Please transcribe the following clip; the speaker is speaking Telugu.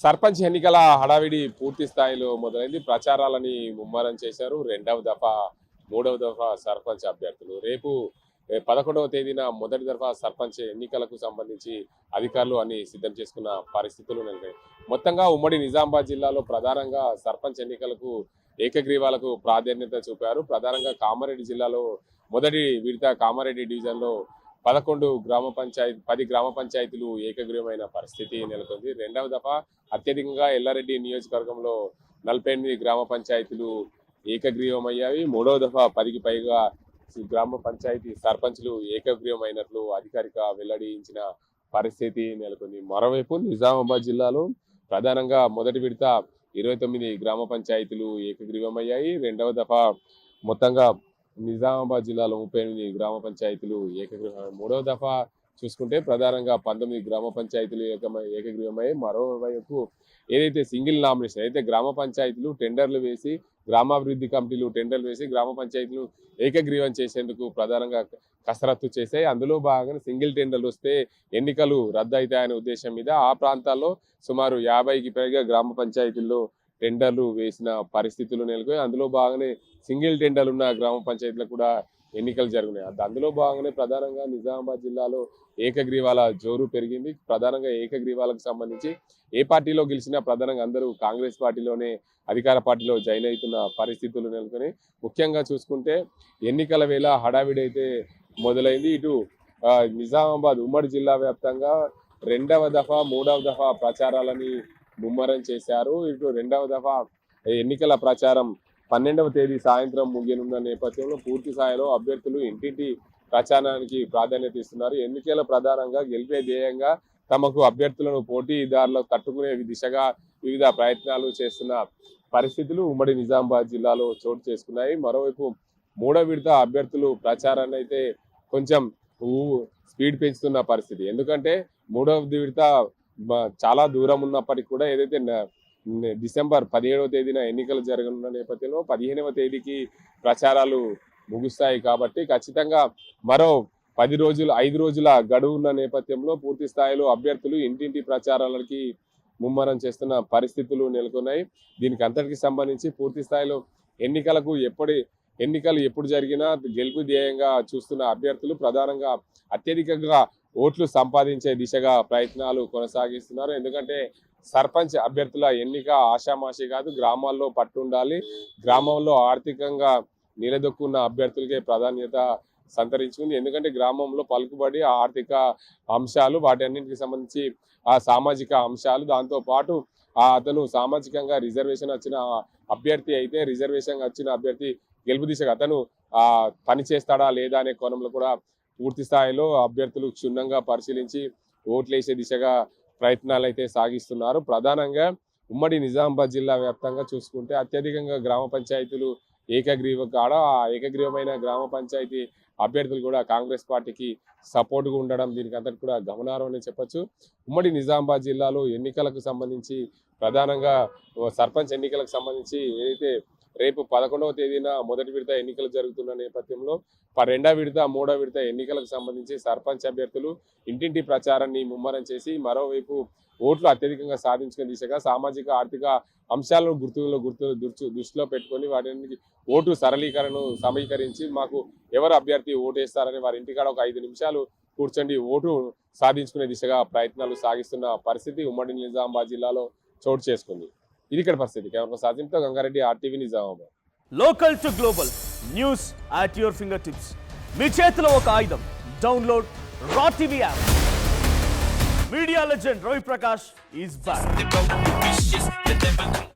సర్పంచ్ ఎన్నికల హడావిడి పూర్తి స్థాయిలో మొదలైంది. ప్రచారాలని ముమ్మరం చేశారు. రెండవ దఫా, మూడవ దఫా సర్పంచ్ అభ్యర్థులు. రేపు 11వ తేదీన మొదటి దఫా సర్పంచ్ ఎన్నికలకు సంబంధించి అధికారులు అన్ని సిద్ధం చేసుకున్న పరిస్థితులు నెలకొన్నాయి. మొత్తంగా ఉమ్మడి నిజామాబాద్ జిల్లాలో ప్రధానంగా సర్పంచ్ ఎన్నికలకు ఏకగ్రీవాలకు ప్రాధాన్యత చూపారు. ప్రధానంగా కామారెడ్డి జిల్లాలో మొదటి విడత కామారెడ్డి డివిజన్లో 10 గ్రామ పంచాయతీలు ఏకగ్రీవమైన పరిస్థితి నెలకొంది. రెండవ దఫా అత్యధికంగా ఎల్లారెడ్డి నియోజకవర్గంలో 48 గ్రామ పంచాయతీలు ఏకగ్రీవమయ్యాయి. మూడవ దఫా 10కి పైగా గ్రామ పంచాయతీ సర్పంచ్లు ఏకగ్రీవమైనట్లు అధికారిక వెల్లడించిన పరిస్థితి నెలకొంది. మరోవైపు నిజామాబాద్ జిల్లాలో ప్రధానంగా మొదటి విడత 29 గ్రామ పంచాయతీలు ఏకగ్రీవమయ్యాయి. రెండవ దఫా మొత్తంగా నిజామాబాద్ జిల్లాలో 38 గ్రామ పంచాయతీలు ఏకగ్రీవమయ్యాయి. మూడవ దఫా చూసుకుంటే ప్రధానంగా 19 గ్రామ పంచాయతీలు ఏకగ్రీవమయ్యాయి. మరోవైపు ఏదైతే సింగిల్ నామినేషన్ అయితే గ్రామ పంచాయతీలు టెండర్లు వేసి, గ్రామాభివృద్ధి కమిటీలు టెండర్లు వేసి గ్రామ పంచాయతీలు ఏకగ్రీవం చేసేందుకు ప్రధానంగా కసరత్తు చేశాయి. అందులో భాగంగా సింగిల్ టెండర్లు వస్తే ఎన్నికలు రద్దు అవుతాయనే ఉద్దేశం మీద ఆ ప్రాంతాల్లో సుమారు 50కి పైగా గ్రామ పంచాయతీల్లో టెండర్లు వేసిన పరిస్థితులు నెలకొన్నాయి. అందులో భాగంగానే సింగిల్ టెండర్లు ఉన్న గ్రామ పంచాయతీలకు కూడా ఎన్నికలు జరుగుతున్నాయి. అందులో భాగంగానే ప్రధానంగా నిజామాబాద్ జిల్లాలో ఏకగ్రీవాల జోరు పెరిగింది. ప్రధానంగా ఏకగ్రీవాలకు సంబంధించి ఏ పార్టీలో గెలిచినా ప్రధానంగా అందరూ కాంగ్రెస్ పార్టీలోనే అధికార పార్టీలో జాయిన్ అవుతున్న పరిస్థితులు నెలకొని ముఖ్యంగా చూసుకుంటే ఎన్నికల వేళ హడావిడి అయితే మొదలైంది. ఇటు నిజామాబాద్ ఉమ్మడి జిల్లా వ్యాప్తంగా రెండవ దఫా, మూడవ దఫా ప్రచారాలని ముమ్మరం చేశారు. ఇటు రెండవ దఫా ఎన్నికల ప్రచారం 12వ తేదీ సాయంత్రం ముగియనున్న నేపథ్యంలో పూర్తి స్థాయిలో అభ్యర్థులు ఇంటింటి ప్రచారానికి ప్రాధాన్యత ఇస్తున్నారు. ఎన్నికల ప్రధానంగా గెలిపే ధ్యేయంగా తమకు అభ్యర్థులను పోటీదారులకు తట్టుకునే దిశగా వివిధ ప్రయత్నాలు చేస్తున్న పరిస్థితులు ఉమ్మడి నిజామాబాద్ జిల్లాలో చోటు చేసుకున్నాయి. మరోవైపు మూడో విడత అభ్యర్థులు ప్రచారాన్ని అయితే కొంచెం స్పీడ్ పెంచుతున్న పరిస్థితి. ఎందుకంటే మూడవ విడత చాలా దూరం ఉన్నప్పటికీ కూడా ఏదైతే డిసెంబర్ 17వ తేదీన ఎన్నికలు జరగనున్న నేపథ్యంలో 15వ తేదీకి ప్రచారాలు ముగుస్తాయి కాబట్టి ఖచ్చితంగా మరో 5 రోజుల గడువు ఉన్న నేపథ్యంలో పూర్తి స్థాయిలో అభ్యర్థులు ఇంటింటి ప్రచారాలకి ముమ్మరం చేస్తున్న పరిస్థితులు నెలకొన్నాయి. దీనికి అంతటికి సంబంధించి పూర్తి స్థాయిలో ఎన్నికలు ఎప్పుడు జరిగినా గెలుపు ధ్యేయంగా చూస్తున్న అభ్యర్థులు ప్రధానంగా అత్యధికంగా ఓట్లు సంపాదించే దిశగా ప్రయత్నాలు కొనసాగిస్తున్నారు. ఎందుకంటే సర్పంచ్ అభ్యర్థుల ఎన్నిక ఆషామాషి కాదు, గ్రామాల్లో పట్టుండాలి. గ్రామంలో ఆర్థికంగా నిలదొక్కున్న అభ్యర్థులకే ప్రాధాన్యత సంతరించుకుంది. ఎందుకంటే గ్రామంలో పలుకుబడి ఆర్థిక అంశాలు వాటన్నింటికి సంబంధించి ఆ సామాజిక అంశాలు, దాంతోపాటు అతను సామాజికంగా రిజర్వేషన్ వచ్చిన అభ్యర్థి అయితే రిజర్వేషన్ వచ్చిన అభ్యర్థి గెలుపు దిశగా అతను పని చేస్తాడా లేదా అనే కోణంలో కూడా పూర్తి స్థాయిలో అభ్యర్థులు క్షుణ్ణంగా పరిశీలించి ఓట్లేసే దిశగా ప్రయత్నాలు అయితే సాగిస్తున్నారు. ప్రధానంగా ఉమ్మడి నిజామాబాద్ జిల్లా వ్యాప్తంగా చూసుకుంటే అత్యధికంగా గ్రామ పంచాయతీలు ఏకగ్రీవమైన గ్రామ పంచాయతీ అభ్యర్థులు కూడా కాంగ్రెస్ పార్టీకి సపోర్ట్గా ఉండడం దీనికి అంతటి కూడా గమనార్హమని చెప్పొచ్చు. ఉమ్మడి నిజామాబాద్ జిల్లాలో ఎన్నికలకు సంబంధించి ప్రధానంగా సర్పంచ్ ఎన్నికలకు సంబంధించి ఏదైతే రేపు 11వ తేదీన మొదటి విడత ఎన్నికలు జరుగుతున్న నేపథ్యంలో రెండవ విడత, మూడవ విడత ఎన్నికలకు సంబంధించి సర్పంచ్ అభ్యర్థులు ఇంటింటి ప్రచారాన్ని ముమ్మరం చేసి మరోవైపు ఓట్లు అత్యధికంగా సాధించుకునే దిశగా సామాజిక ఆర్థిక అంశాలను దృష్టిలో పెట్టుకొని వాటిని ఓటు సరళీకరణను సమీకరించి మాకు ఎవరు అభ్యర్థి ఓటేస్తారని వారి ఇంటికాడ ఒక 5 నిమిషాలు కూర్చొని ఓటు సాధించుకునే దిశగా ప్రయత్నాలు సాగిస్తున్న పరిస్థితి ఉమ్మడి నిజామాబాద్ జిల్లాలో చోటు చేసుకుంది. ఇది ఇక్కడ పరిస్థితి. కెమెరా సాధింపుతో Gangareddy, RTV Nizamabad. Local to global news at your fingertips. మీ చేతిలో ఒక ఆయుధం. Download raw TV app. Media legend Ravi Prakash is back.